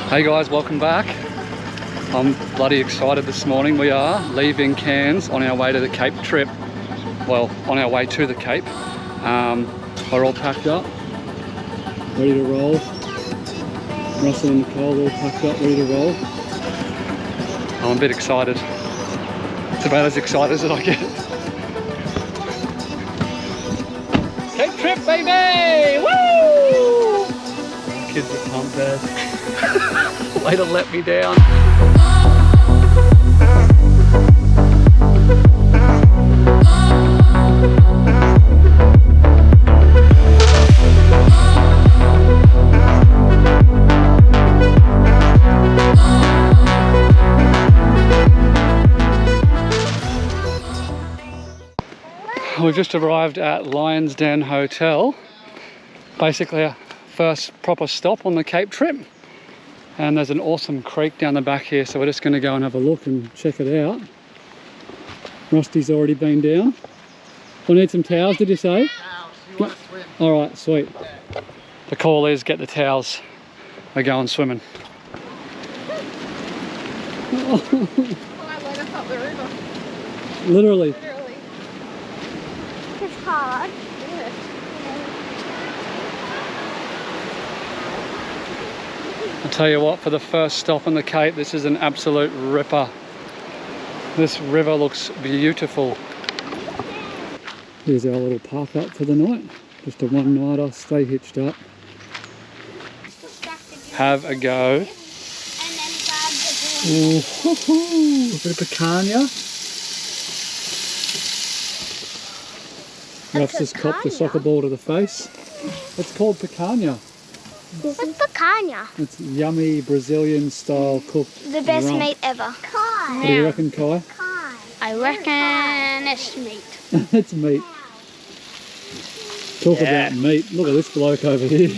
Hey guys, welcome back. I'm bloody excited this morning. We are leaving Cairns on our way to the Cape trip. Well, on our way to the Cape. We're all packed up, ready to roll. Russell and Nicole all packed up, ready to roll. I'm a bit excited. It's about as excited as I get. Cape trip, baby! Woo! Kids are pumped, Dad. Way to let me down. We've just arrived at Lions Den Hotel. Basically our first proper stop on the Cape trip. And there's an awesome creek down the back here, so we're just going to go and have a look and check it out. Rusty's already been down. We need some towels, did you say? Towels. You want to swim? Alright, sweet. Yeah. The call is get the towels. We're going swimming. Oh, I went up the river. Literally. Literally. It's hard. Yeah. I'll tell you what, for the first stop on the Cape, this is an absolute ripper. This river looks beautiful. Here's our little park up for the night. Just a one-nighter, stay hitched up. Have a go. Ooh, a bit of picanha. Russ just copped a soccer ball to the face. It's called picanha. What's picanha? It's yummy Brazilian style cooked The best rump. meat ever. What do you reckon, Kai? I reckon it's meat. It's meat. Talk about meat. Look at this bloke over here.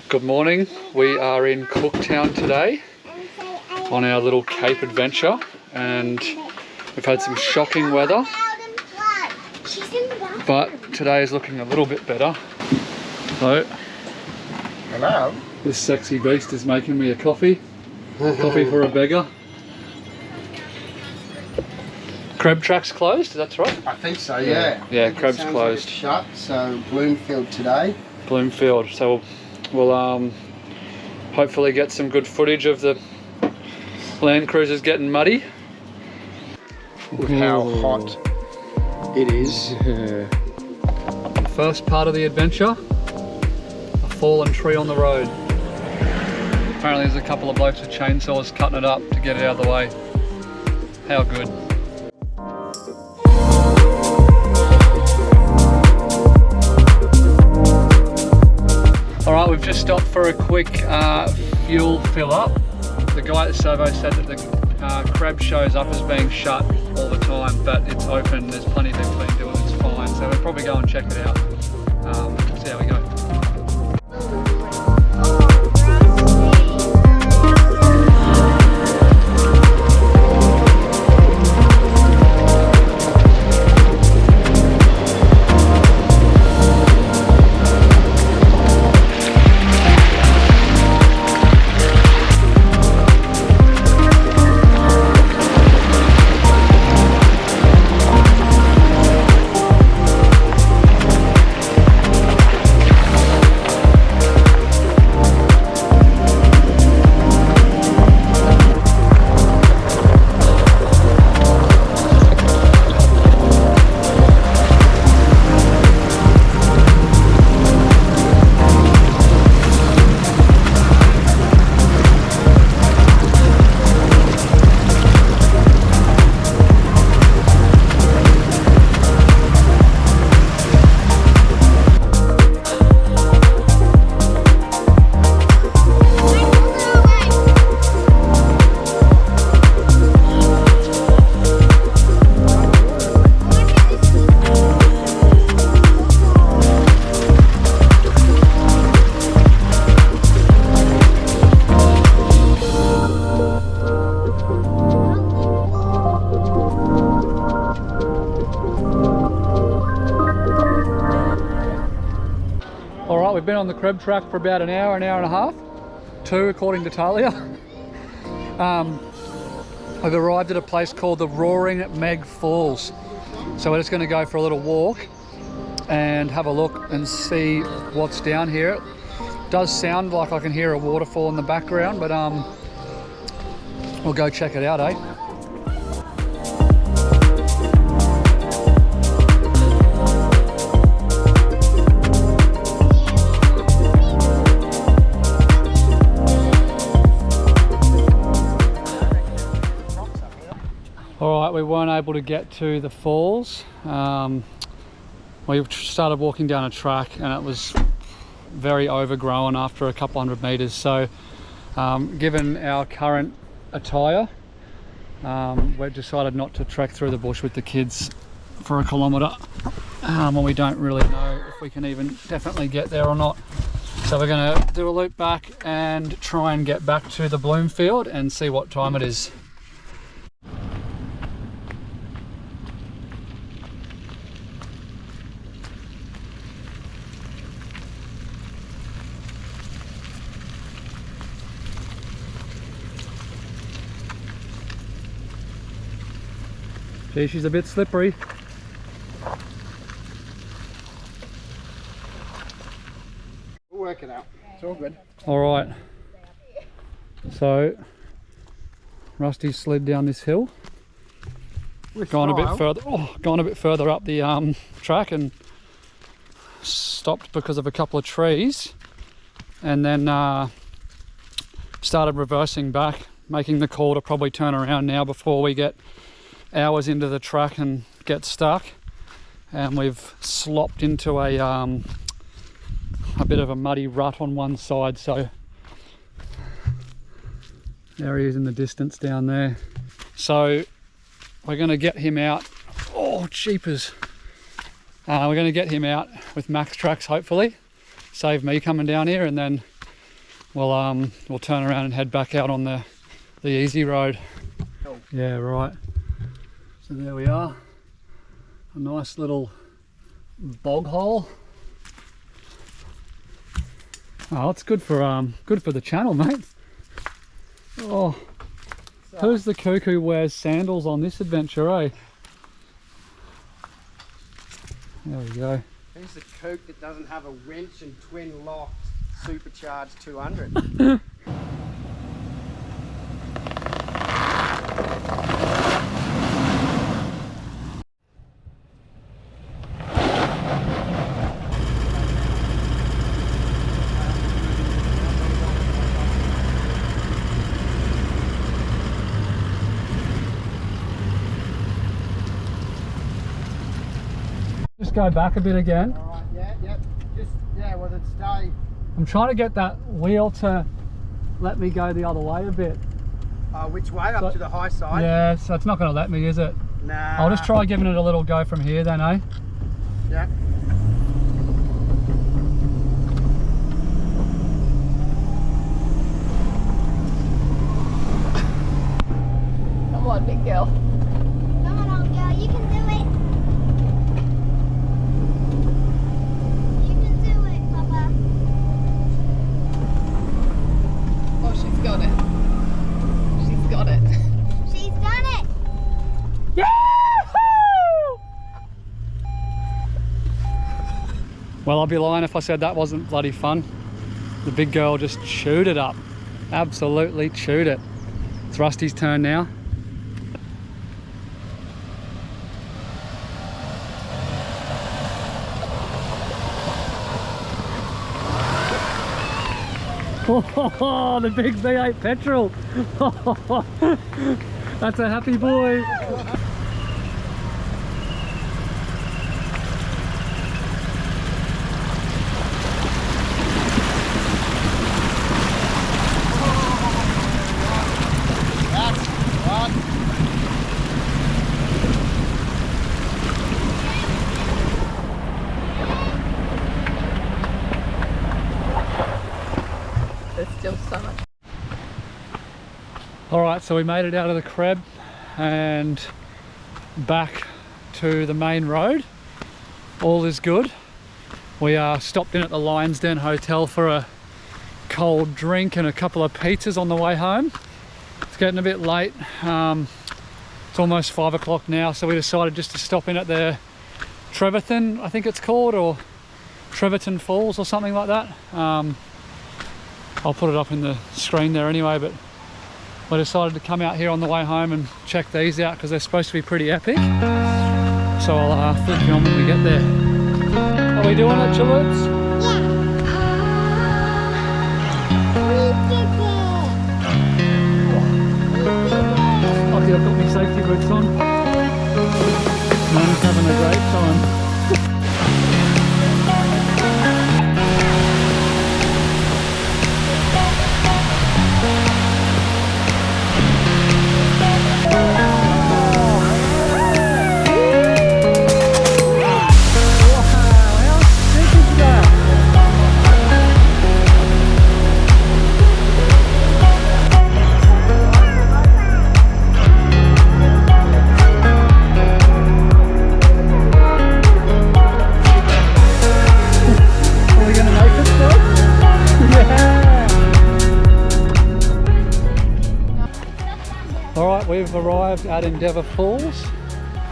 Good morning. We are in Cooktown today on our little Cape adventure, and we've had some shocking weather, but today is looking a little bit better. So, Hello. this sexy beast is making me a coffee. Coffee for a beggar. CREB track's closed, that's right? I think so, yeah. Yeah, It CREB's sounds closed. Like it's shut, so Bloomfield today. Bloomfield. So we'll hopefully get some good footage of the Land Cruisers getting muddy. With how hot it is. Yeah. The first part of the adventure, a fallen tree on the road. Apparently there's a couple of blokes with chainsaws cutting it up to get it out of the way. How good. Alright, we've just stopped for a quick fuel fill up. The guy at Servo said that the CREB shows up as being shut all the time, but it's open, there's plenty of people been doing it, it's fine, so we'll probably go and check it out. See how we go. we've been on the CREB track for about an hour and a half. 2 according to Talia. We've arrived at a place called the Roaring Meg Falls. So we're just going to go for a little walk and have a look and see what's down here. It does sound like I can hear a waterfall in the background, but we'll go check it out, eh? Alright, we weren't able to get to the falls. We started walking down a track and it was very overgrown after a couple hundred meters. So given our current attire, we've decided not to trek through the bush with the kids for a kilometre when we don't really know if we can even definitely get there or not. So we're going to do a loop back and try and get back to the Bloomfield and see what time it is. Gee, she's a bit slippery. We'll work it out. It's all good. All right. So, Rusty's slid down this hill. Gone a bit further. Oh, gone a bit further up the track and stopped because of a couple of trees, and then started reversing back, making the call to probably turn around now before we get hours into the track and get stuck. And we've slopped into a bit of a muddy rut on one side, so there he is in the distance down there. So we're going to get him out. Oh jeepers. We're going to get him out with max tracks, hopefully save me coming down here, and then we'll turn around and head back out on the easy road. Cool. Yeah, right. So there we are, a nice little bog hole. Oh, it's good for the channel, mate. Oh, who's the cuckoo wears sandals on this adventure, eh? There we go. Who's the kook that doesn't have a wrench and twin locked supercharged 200? Just go back a bit again. Alright, yeah. Just, well, then stay. I'm trying to get that wheel to let me go the other way a bit. Which way? Up to the high side? Yeah, so it's not going to let me, is it? Nah. I'll just try giving it a little go from here then, eh? Yeah. Come on, big girl. Come on, old girl, you can do it. You can do it, Papa. Oh, she's got it. She's got it. She's done it. Yahoo! Well, I'll be lying if I said that wasn't bloody fun. The big girl just chewed it up. Absolutely chewed it. It's Rusty's turn now. Oh, the big V8 petrol. That's a happy boy. There's still so much. Alright, so we made it out of the CREB and back to the main road. All is good. We stopped in at the Lions Den Hotel for a cold drink and a couple of pizzas on the way home. It's getting a bit late. It's almost 5 o'clock now, so we decided just to stop in at the Trevathan, I think it's called, or Trevathan Falls or something like that. I'll put it up in the screen there anyway, but we decided to come out here on the way home and check these out because they're supposed to be pretty epic. So I'll flip you on when we get there. Are we doing it, Chalups? Lucky I've got my safety boots on. Mum's having a great time. Alright, we've arrived at Endeavour Falls,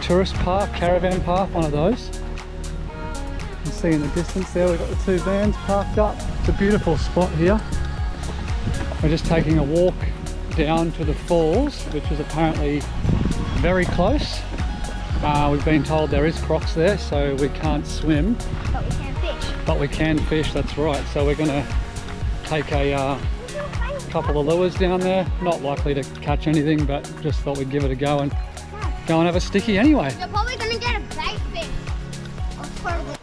tourist park, caravan park, one of those. You can see in the distance there we've got the two vans parked up. It's a beautiful spot here. We're just taking a walk down to the falls, which is apparently very close. We've been told there is crocs there, so we can't swim. But we can fish. But we can fish, that's right. So we're going to take a couple of lures down there. Not likely to catch anything, but just thought we'd give it a go and have a sticky anyway. You're probably going to get a bait fish. Or for the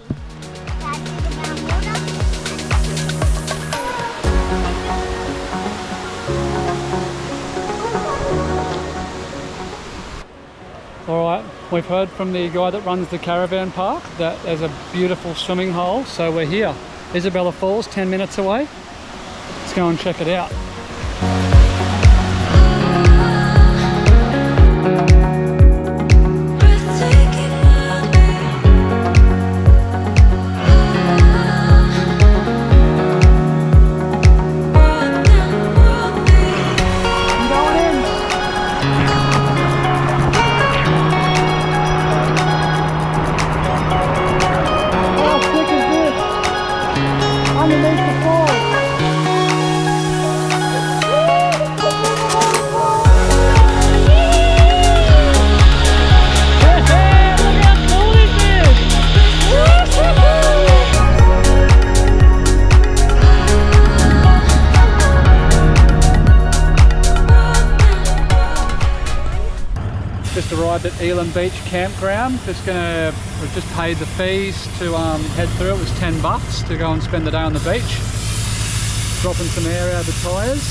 Dad, see the brown water? Alright, we've heard from the guy that runs the caravan park that there's a beautiful swimming hole, so we're here. Isabella Falls, 10 minutes away. Let's go and check it out. Arrived at Elim Beach campground. We've just paid the fees to head through. It was $10 to go and spend the day on the beach. Dropping some air out of the tyres.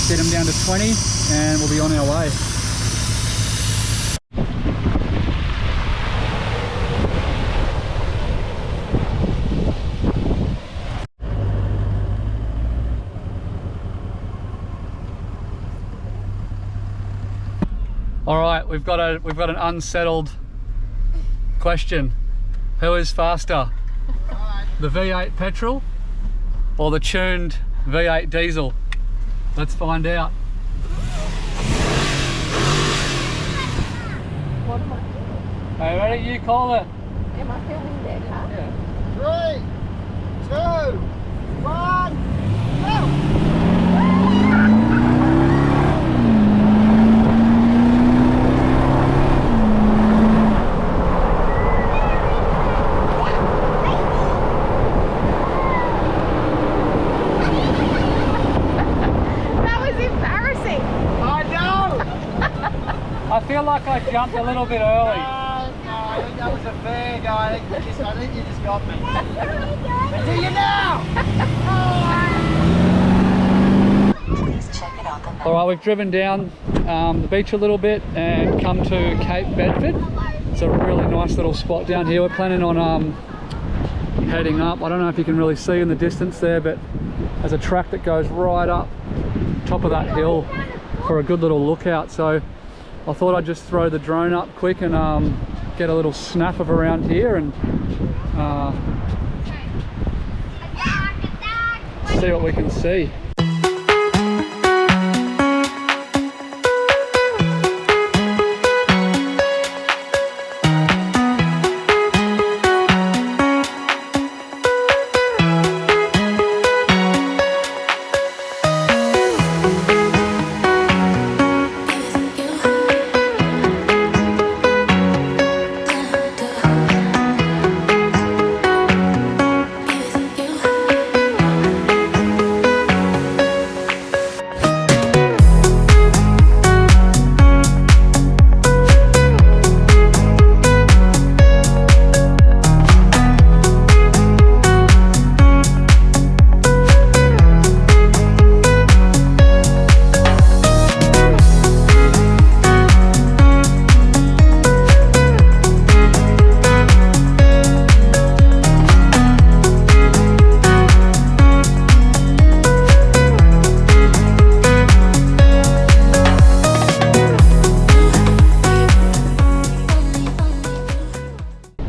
Get them down to 20 and we'll be on our way. All right, we've got an unsettled question. Who is faster, the V8 petrol or the tuned V8 diesel? Let's find out. What am I doing? Are you ready? You call it. Am I filming there, huh? Yeah. 3, 2, 1, go! I feel like I jumped a little bit early. No, I think that was a fair go. I think you just got me. I do you now! All right, we've driven down the beach a little bit and come to Cape Bedford. It's a really nice little spot down here. We're planning on heading up. I don't know if you can really see in the distance there, but there's a track that goes right up top of that hill for a good little lookout. So I thought I'd just throw the drone up quick and get a little snap of around here and see what we can see.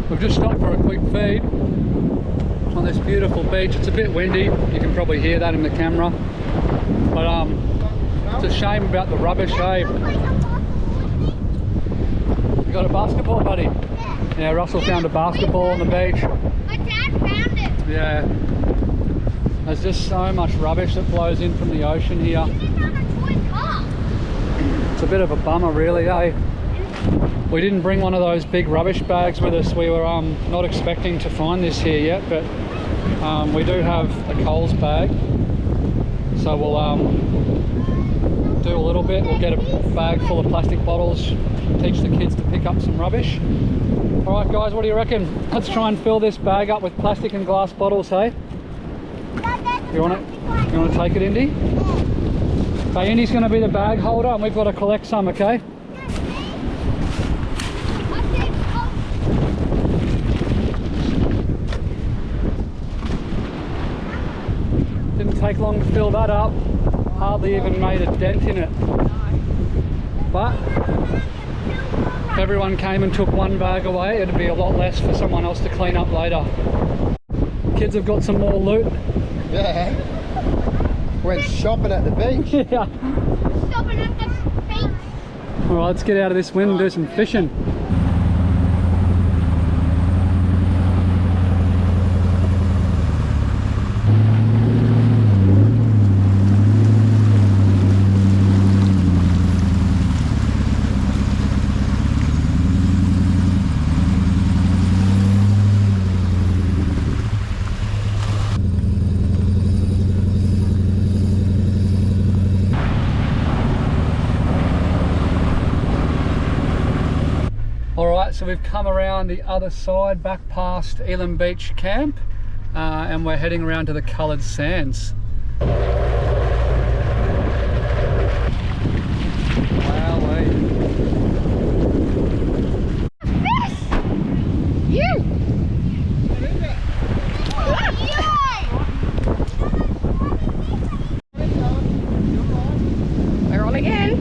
We've just stopped for a quick feed on this beautiful beach. It's a bit windy, you can probably hear that in the camera. But it's a shame about the rubbish, eh? You got a basketball, buddy? Yeah, Russell found a basketball on the beach. My dad found it. Yeah. There's just so much rubbish that blows in from the ocean here. It's a bit of a bummer really, eh? We didn't bring one of those big rubbish bags with us. We were not expecting to find this here yet, but we do have a Coles bag. So we'll do a little bit. We'll get a bag full of plastic bottles, teach the kids to pick up some rubbish. All right guys, what do you reckon? Let's try and fill this bag up with plastic and glass bottles, hey? You want to take it, Indy? Okay, Indy's going to be the bag holder and we've got to collect some, okay? Didn't take long to fill that up. Hardly even made a dent in it. But if everyone came and took one bag away, it'd be a lot less for someone else to clean up later. Kids have got some more loot. Yeah. Went shopping at the beach. Yeah. Shopping at the beach. Alright, let's get out of this wind and do some fishing. Alright, so we've come around the other side, back past Elim Beach camp, and we're heading around to the coloured sands. Wowee. You! We're on again.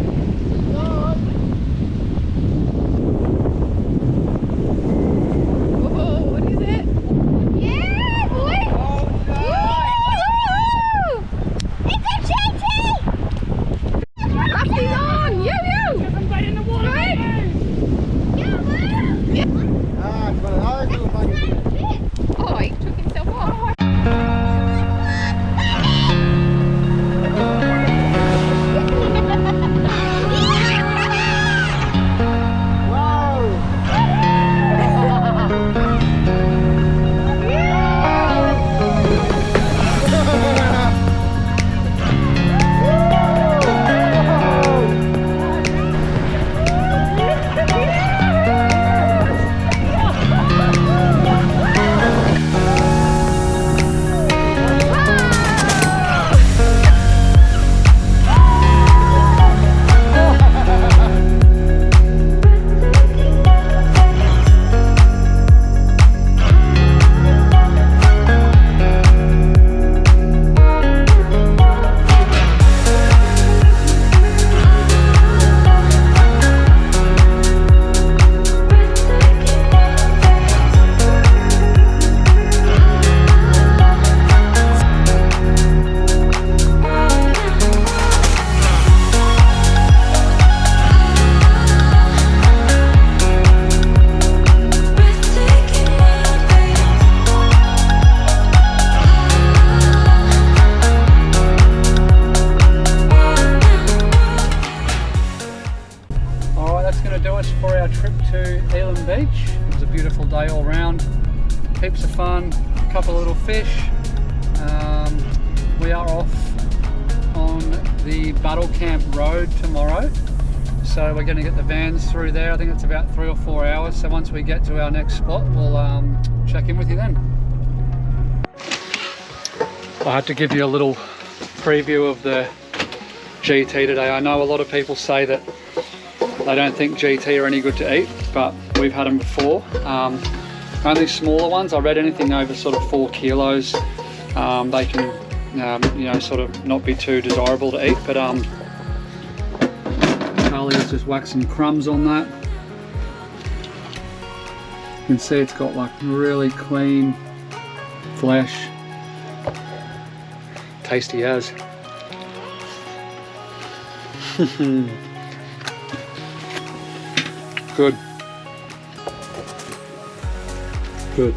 trip to Elim Beach. It was a beautiful day all round. Heaps of fun, a couple of little fish. We are off on the Battle Camp Road tomorrow. So we're going to get the vans through there. I think it's about 3 or 4 hours. So once we get to our next spot, we'll check in with you then. I had to give you a little preview of the GT today. I know a lot of people say that they don't think GT are any good to eat, but we've had them before. Only smaller ones. I read anything over sort of 4 kilos, they can, you know, sort of not be too desirable to eat. But Charlie has just whacked some crumbs on that. You can see it's got like really clean flesh. Tasty as. Good. Good.